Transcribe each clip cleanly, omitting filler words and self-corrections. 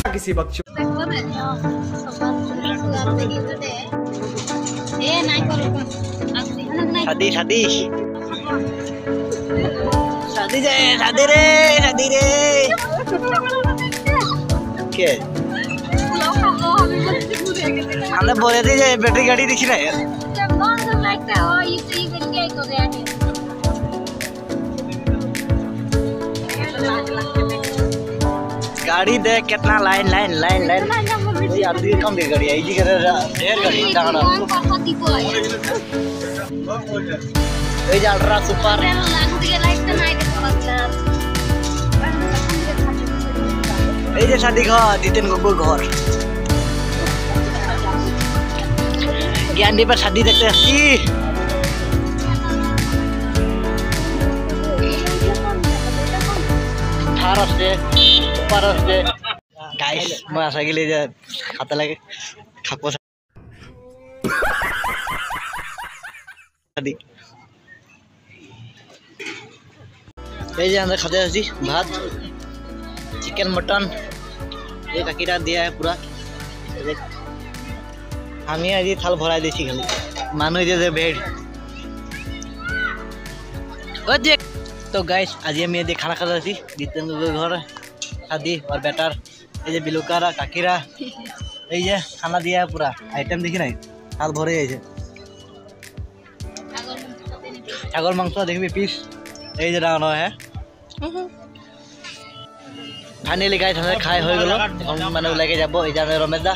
किसी बच्चों शादी शादी शादी रे शादी रे शादी रे के हमने बोले थे ये बैटरी गाड़ी दिखी रहा है गाड़ी देख कितना लाइन लाइन लाइन लाइन ये आदमी कम दे गाड़ी आई जी कर ढेर गाड़ी जाना ये जा अल्ट्रा सुपर ये जे शादी घर जितेन गगो घर ज्ञानी पर शादी देखते हैं गाइस मैं आशा के लिए खाता लगे खाको शादी ये जे अंदर खाते हैं भात चिकन मटन ये काकीरा दिया है पूरा हम ही आज थाल भरा दी खाली मानु जे बेड तो गाइस आज हम ये खाना खाता थी जितेन घर शादी और बेटार ये बिलुकारा काकीरा ये खाना दिया है पूरा आइटम देखी ना थाल भरे जाइए छागर मांस देखबी पिस ये डाना है फाइनली गाइस हमें खाए हो गलो मानु लेके जाबो ए जाने रमेश दा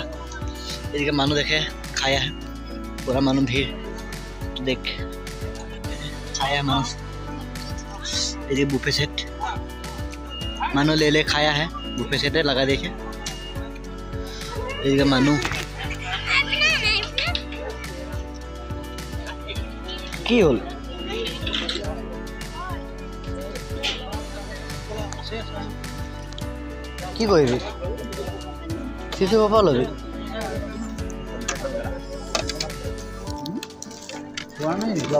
एदिके मानु देखे खाया है पूरा मानु भीड़ देख खाया मानु ये बुफे सेट मानु ले ले खाया है बुफे सेट लगा देखे ये मानु की होल কি কইবি শিশু বাবা লবি কোয়ানে ল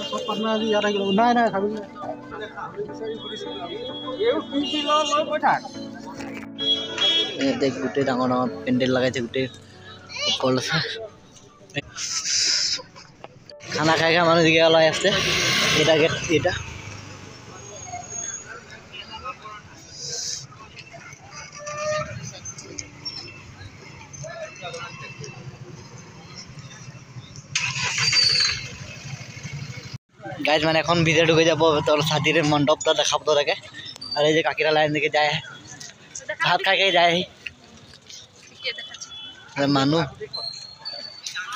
সব পানা দি আর গেল না না খাবি এও কি ল ল বঠা এ দেখ গুটে ডাঙর ডাঙর পেন্ডেল লাগাইছে গুটে কলসা खाना खाएगा मानु दिखे वाला है इससे इटा गेट इटा गाइस मैंने এখন ভিতরে ঢুকে যাব তোর শাদির মণ্ডপটা দেখাবো তোরাকে আর এই যে কাকিরা লাইন দিকে যায় ভাত খাইকে যায় আর মানু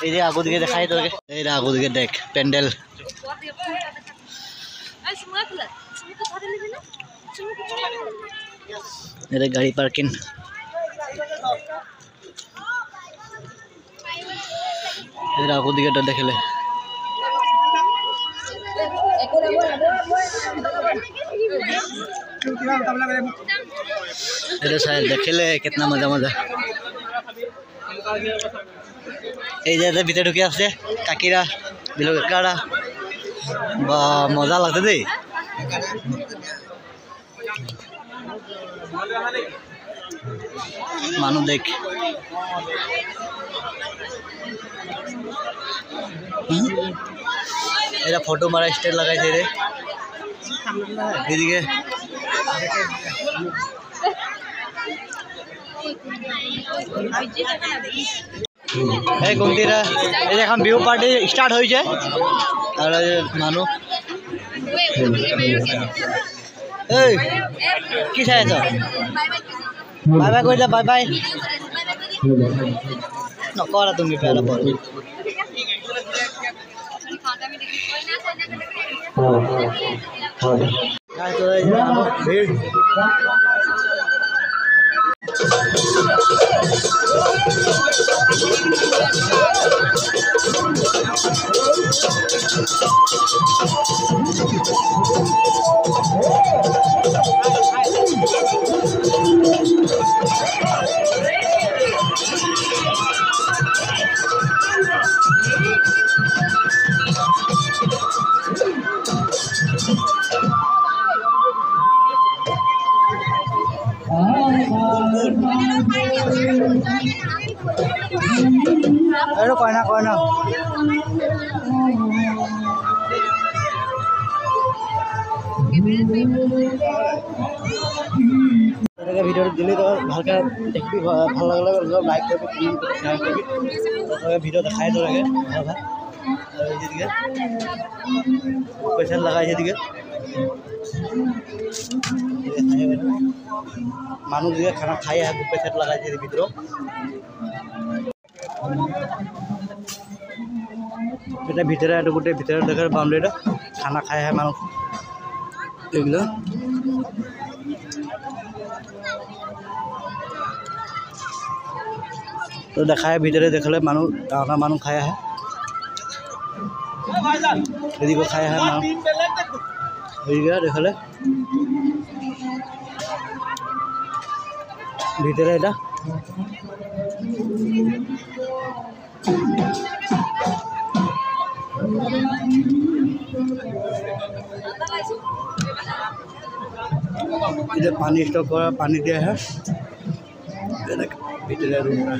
এই যে আগো দিকে দেখাই তোকে এই আগো দিকে দেখ প্যান্ডেল मेरे गाड़ी पार्किंग इधर आगो दिके डर देखले इधर शायद देखले कितना मजा मजा এই যে ভিতরে ঢুকে আসছে কাকিরা বিলকারা বা মজা লাগছে দেই মানু দেখ এরা ফটো মারা স্টাইল লাগাইছে রে এদিকে এই কোনটিরা এই এখন ভিউ পার্টি স্টার্ট হইছে আর মানু এই কি চাইছ বাই বাই কইলা বাই বাই নকরা তুমি পেলা পর কাজ তো এই ভিড় কয় না ভিডিও দিলে তো ভালকে দেখবি ভাল লাগলে লাইক করবি শেয়ার করবি ভিডিও দেখাই তোরাকে এইদিকে পয়সা লাগাই যেদিকে মানুষ দিকে খানা খাই পয়সা লাগাই ভিতর এটা ভিতরে একটা গোটে ভিতরে দেখার বাউন্ডারিটা খানা খাই মানুষ এগুলো তো দেখায় ভিতরে দেখলে মানুষ ডাঙৰ মানুষ খাই আহে এদিকে খাই আহে মানুষ এদিকে দেখলে ভিতরে এটা इधर पानी स्टॉक करा पानी दिया है ভিতরে রুমটা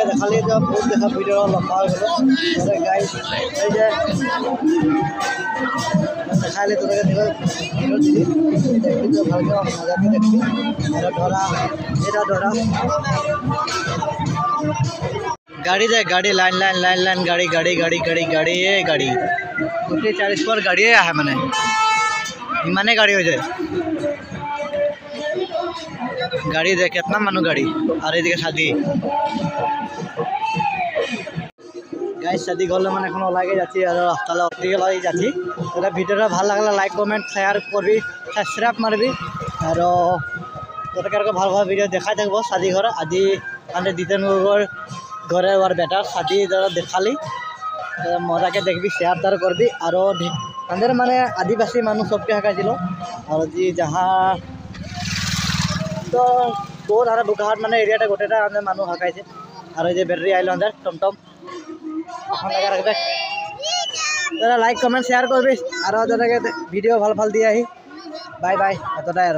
দেখালে বহুত দেখা ভিডিও লম্বা হয়ে গেল গাইস এই যে দেখালে তোকে ভিডিও দিলি দেখবি তো ভালো মজাকে দেখবি এটা ধরা गाड़ी दे गाड़ी लाइन लाइन लाइन लाइन गाड़ी गाड़ी गाड़ी गाड़ी गाड़ी ये गाड़ी गोटे 40 पर गाड़ी है माने इमाने गाड़ी हो जाए गाड़ी दे कितना मानो गाड़ी और ये शादी গাইজ শাদি গ'লে মানে এখন ওলাইকে যাচ্ছি আৰু ৰাস্তালৈ অতিকে লৈ যাচ্ছি এটা ভিডিওটা ভাল লাগলে লাইক কমেন্ট শেয়ার করবি সাবস্ক্রাইব মারবি আর তোদেরকে ভাল ভাল ভিডিও দেখাই থাকবো শাদি ঘর আজি মানে জিতেন গগৈর ঘরে ওর বেটার শাদি দেখালি মজাকে দেখবি শেয়ার তার করবি আর তাদের মানে আদিবাসী মানুষ সবকে হাঁকাইছিল আর যি যাহা তো তোর আর বোকাহাট মানে এরিয়াটা গোটেটা আমাদের মানুষ হাঁকাইছে আর ওই যে ব্যাটারি আইলো আমাদের টমটম এখন লাগা রাখবে তোরা লাইক কমেন্ট শেয়ার করবি আর তোদেরকে ভিডিও ভাল ভাল দিয়ে আহি বাই বাই এতটাই আর